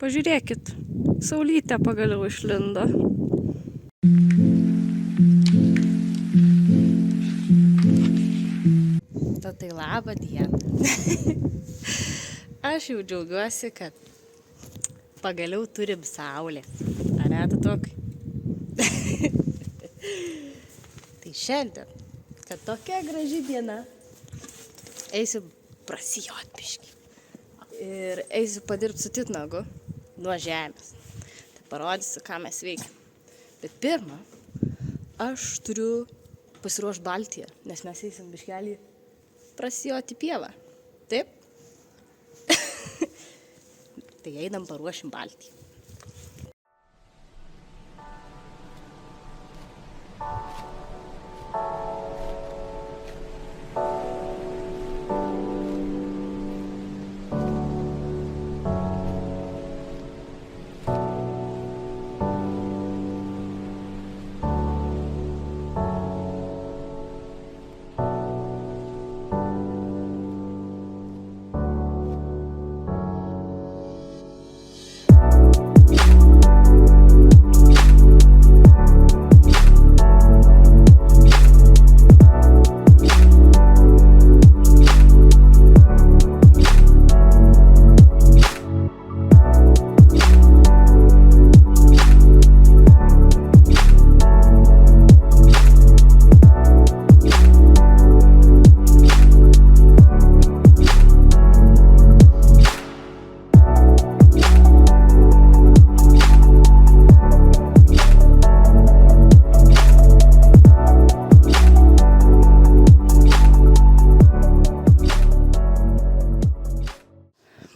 Pažiūrėkit, saulytė pagaliau išlindo. Tai labą dieną. Aš jau džiaugiuosi, kad pagaliau turim saulės. Ar ne, tu tokai? Tai šiandien, kad tokia graži diena, eisiu prasijot biškį. Ir eisiu padirbti su titnagu nuo žemės. Tai parodysiu, ką mes veikiam. Bet pirmą, aš turiu pasiruošti Baltiją, nes mes eisim biškelį prasijoti pievą. Taip? Tai einam paruošim Baltiją.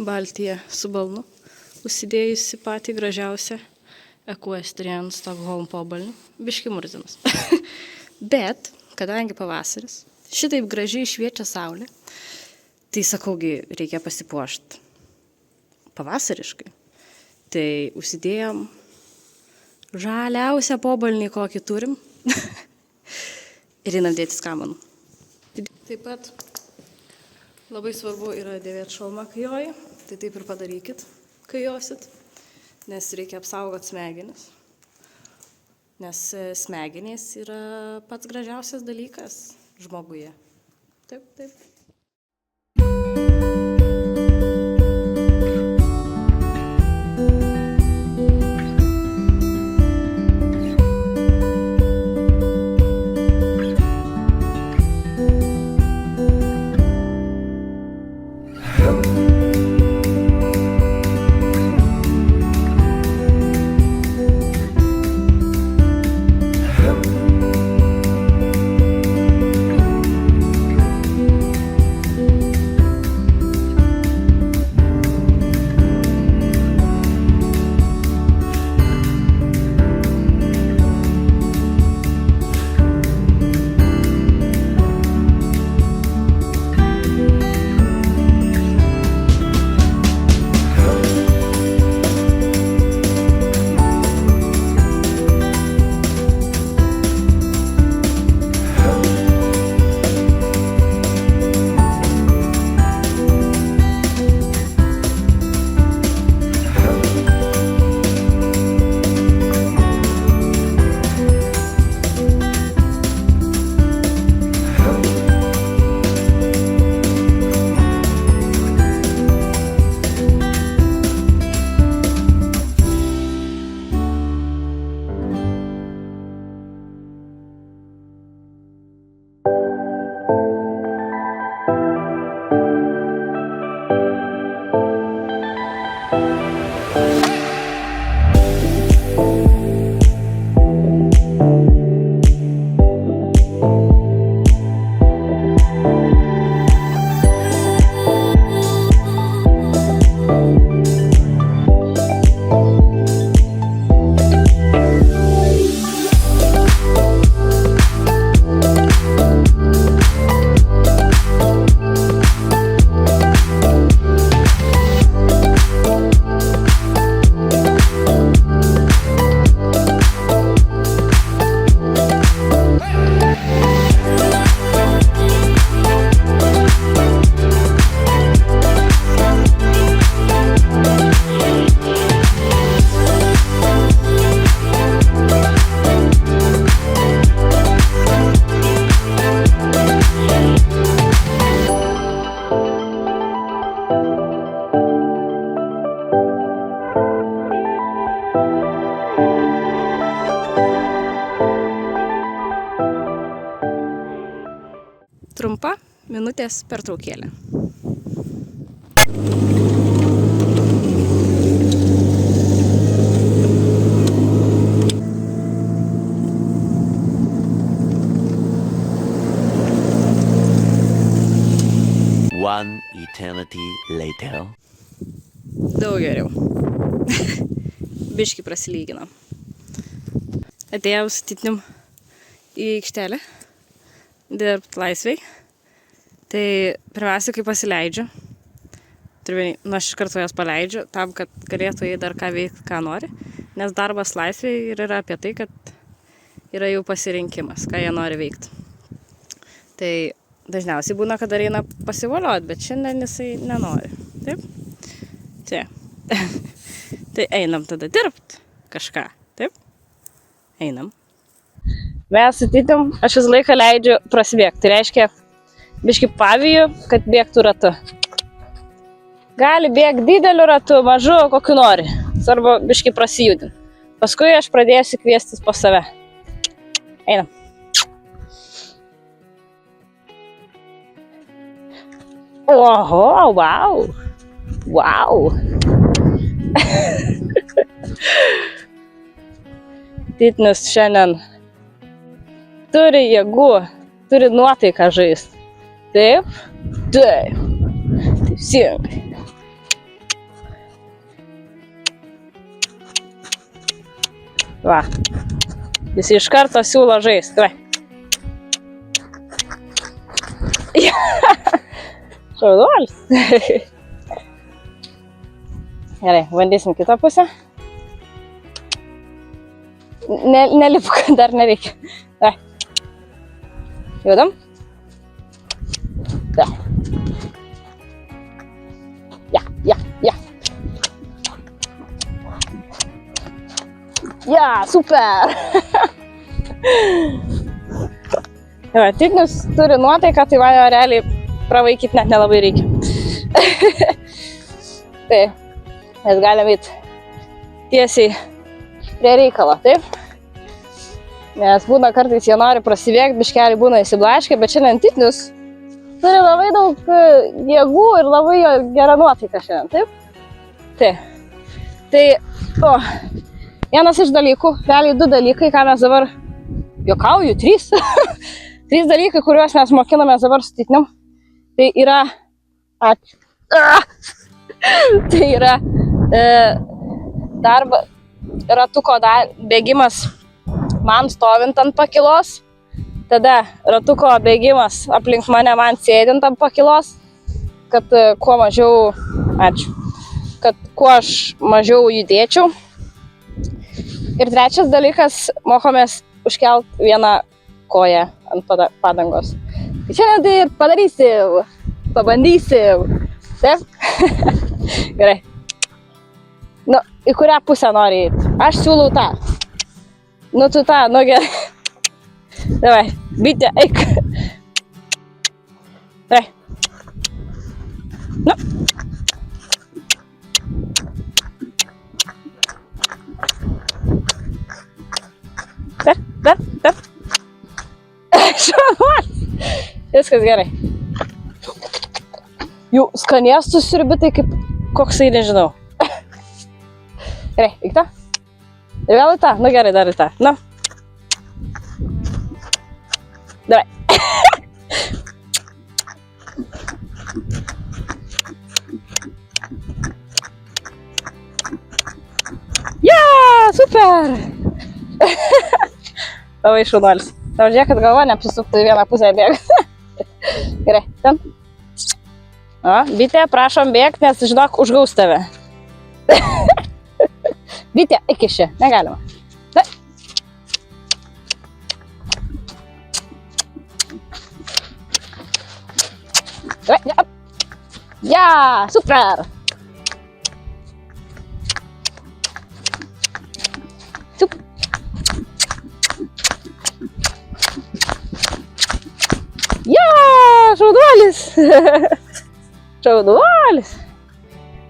Baltija su balnu, užsidėjusi patį gražiausią Equestrian Stockholm pobalnį, biški murzinas. Bet, kadangi pavasaris, šitaip gražiai šviečia saulė, tai sakaugi, reikia pasipuošti pavasariškai. Tai užsidėjom žaliausią pobalnį, kokį turim, ir einam dėtis kamanų. Taip pat labai svarbu yra dėvėti šalmą, kai joji. Tai taip ir padarykit, kai josit, nes reikia apsaugoti smegenis. Nes smegenys yra pats gražiausias dalykas žmoguje. Taip, taip. minutės pertraukėlė. One eternity later. Daug geriau. Biškį prasilygino. Atėjau su Titnium į aikštelę dirbti laisvai. Tai pirmiausia, kai pasileidžiu, aš iš karto jas paleidžiu, tam, kad galėtų jie dar ką veikti, ką nori. Nes darbas laisvai ir yra apie tai, kad yra jų pasirinkimas, ką jie nori veikti. Tai dažniausiai būna, kad dar eina pasivolioti, bet šiandien jisai nenori. Taip? Čia. Tai einam tada dirbti kažką. Taip? Einam. Mes su Titnium, aš visą laiką leidžiu prasibėgti. Tai reiškia, biškį paviju, kad bėgtų ratu. Gali bėgti dideliu ratu, mažu, kokiu nori. Svarbu biškį prasijudinti. Paskui aš pradėsiu kviestis po save. Einam. Oho, wow. Wow. Titnius šiandien turi jėgų, turi nuotaiką žaisti. Taip? Taip. Teisingai. Va. Jis iš karto siūlo žaisti. Va. Šaunuolis. Gerai, bandysim kitą pusę. Nelipu, dar nereikia. Va. Judam. Da. Ja. Ja, super. Titnius turi nuotaiką, tai va jo realiai pravaikyti net nelabai reikia. Tai mes galime eiti tiesiai prie reikalo, taip? Nes būna kartais jie nori prasibėgti, biškelį būna įsiblaškę, bet šiandien Titnius turi labai daug jėgų ir labai gerą nuotaiką šiandien, taip? Tai, vienas iš dalykų, realiai 2 dalykai, ką mes dabar, juokauju, 3, 3 dalykai, kuriuos mes mokinamės dabar su Titnium, tai yra, tai yra ratuko bėgimas man stovint ant pakilos, tada ratuko bėgimas aplink mane man sėdint ant pakilos, kad kuo aš mažiau judėčiau. Ir trečias dalykas, mokomės užkelt vieną koją ant padangos. Tai šiandien tai ir padarysim, pabandysim. Taip? Gerai. Nu, į kurią pusę nori eiti? Aš siūlau tą. Nu, tu tą, nu gerai. Davai, bitė, eik. Davai. Nu. Dar. Šaunuolis. Viskas gerai. Jų skanėstus siurbi, tai kaip koksai nežinau. Gerai, eik tą. Ir vėl į tą. Nu gerai, dar į tą. Nu. Davai. Ja, super! Labai šaunuolis. Tau žiūrėk, kad galva neapsisuktų į vieną pusę bėgti. Gerai, ten. O, bitė, prašom bėgti, nes, žinok, užgaus tave. Bitė, eik iš čia, negalima. Da. Ja, ja, super! Ja, šaunuolis. Šaunuolis.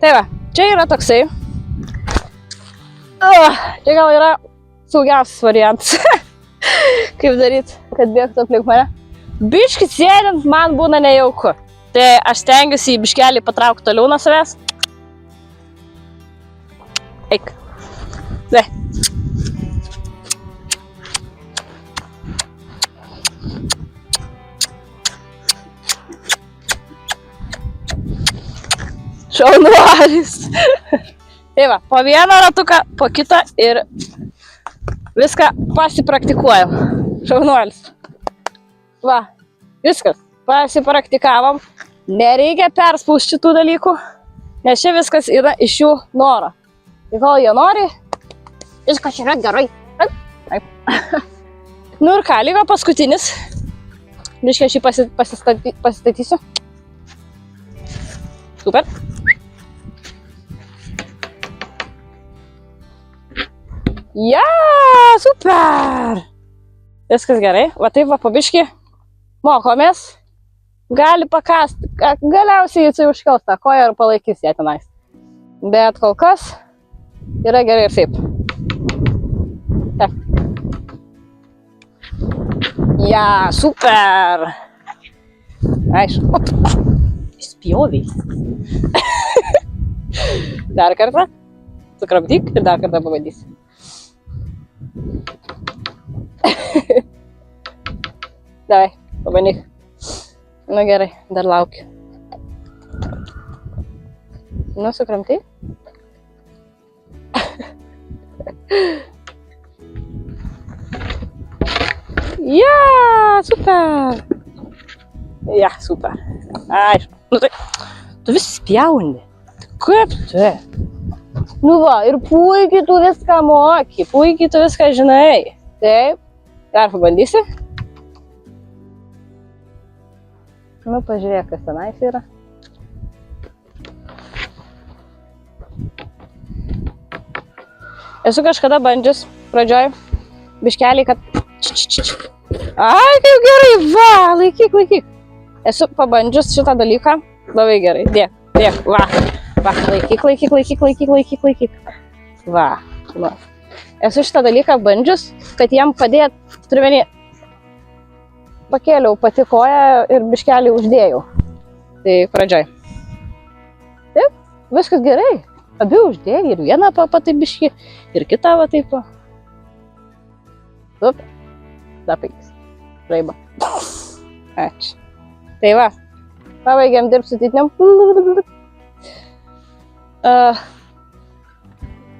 Tai va, čia yra toksai. Čia gal yra saugiausias variantas. Kaip daryti, kad bėgtų aplink mane. Biškit sėdint man būna nejauku. Tai aš stengiuosi į biškelį patraukti toliau nuo savęs. Eik. Ne. Šaunuolis. Tai va, po vieną ratuką, po kitą ir viską pasipraktikuojam. Šaunuolis. Va, viskas. Pasipraktikavom. Nereikia perspausti šitų dalykų, nes čia viskas yra iš jų noro. Tai kol jie nori, viskas yra gerai. Taip. Nu ir ką, liko paskutinis. Biškai aš jį pasistatysiu. Super. Ja, super. Viskas gerai. Va taip va pabiški mokomės. Gali pakasti. Galiausiai jisai užkels tą koją ir palaikys ją tenais. Bet kol kas yra gerai ir taip. Taip. Ja, super. Aišku. Spjoviai. Dar kartą. Sukrapdyk ir dar kartą pabandysi. Davai, pabandyk. Nu gerai, dar laukiu. Nu, sukramtai. Ja, super. Ja, super. Aišku. Nu tai, tu vis spjauni. Kaip tu? Nu va, ir puikiai tu viską moki, puikiai tu viską žinai. Taip, dar pabandysi. Nu, pažiūrėk, kas tenais yra. Esu kažkada bandžius pradžioj biškelį, kad... Ai, kaip gerai, va, laikyk. Esu pabandžius šitą dalyką, labai gerai, dėk, va, laikyk. Va. Esu šitą dalyką bandžius, kad jam padėt, turiuomenį, pakėliau pati koją ir biškelį uždėjau. Tai pradžioj. Taip, viskas gerai. Abi uždėjai ir vieną taip biškį, ir kitą va taip. Super. Dar 5. Raiba. Ačiū. Tai va, pabaigiam dirbti su tytiniam.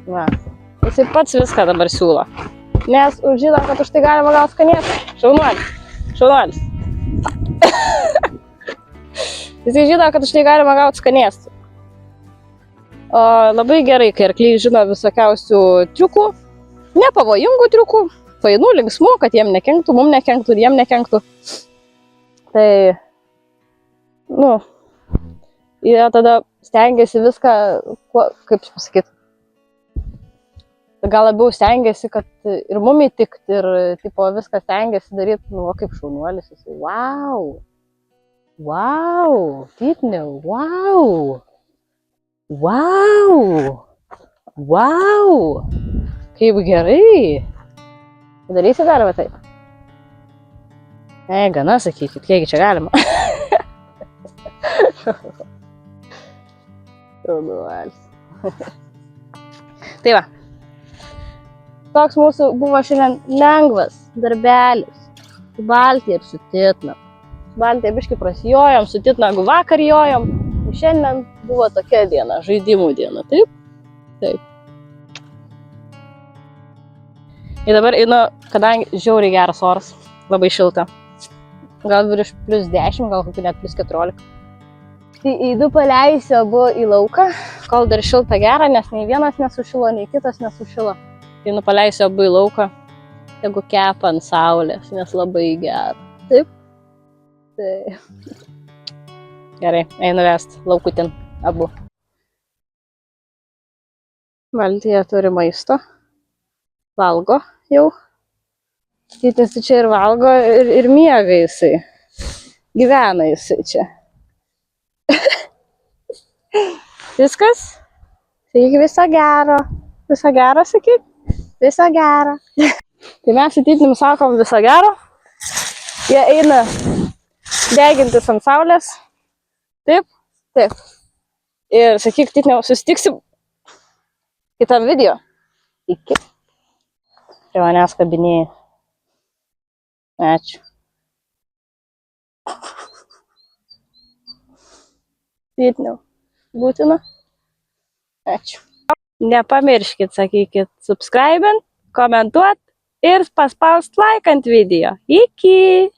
Va. Jisai pats viską dabar siūlo. Nes žino, kad už tai galima gauti skanėstą. Šaunuolis. Jisai žino, kad už tai galima gauti skanėstų. Labai gerai, kai arkliai žino visokiausių triukų, nepavojingų triukų, fainų, linksmų, kad jiem nekenktų, mum nekenktų ir jiem nekenktų. Tai, nu, jie tada stengiasi viską, kaip pasakyti, gal labiau stengiasi, kad ir mum įtikt, ir tipo, viską stengiasi daryti, nu, kaip šaunuolis. Jisai, wow, tytiniau, wow, kaip gerai. Darysi dar va taip? Gana sakykit, kiekgi čia galima. Šaunuolis. Tai va. Toks mūsų buvo šiandien lengvas darbelis su Baltija ir su Titnagu. Su Baltija biškai prasijojom, su Titnagu vakar jojom. Ir šiandien buvo tokia diena, žaidimų diena, taip? Taip. Ir dabar einu, kadangi žiauriai geras oras, labai šilta. Gal virš +10, gal kokiu net +14. Tai einu paleisiu abu į lauką, kol dar šilta gera, nes nei vienas nesušilo, nei kitas nesušilo. Tai nupaleisiu abu į lauką, jeigu kepa ant saulės, nes labai gera. Taip? Taip. Gerai, einu vest laukutin abu. Baltija turi maisto. Valgo jau. Tytis čia ir valgo, ir miega jisai. Gyvena jisai čia. Viskas? Sakyk, viso gero. Viso gero, sakyk? Viso gero. Tai mes su Tytinim sakom viso gero. Jie eina degintis ant saulės. Taip, taip. Ir sakyk, Titniau, susitiksim kitam video. Iki. Prie manęs kabinėjai. Ačiū. Titniau, būtina? Ačiū. Nepamirškit, sakykit, subscribint, komentuot ir paspaust like ant video. Iki.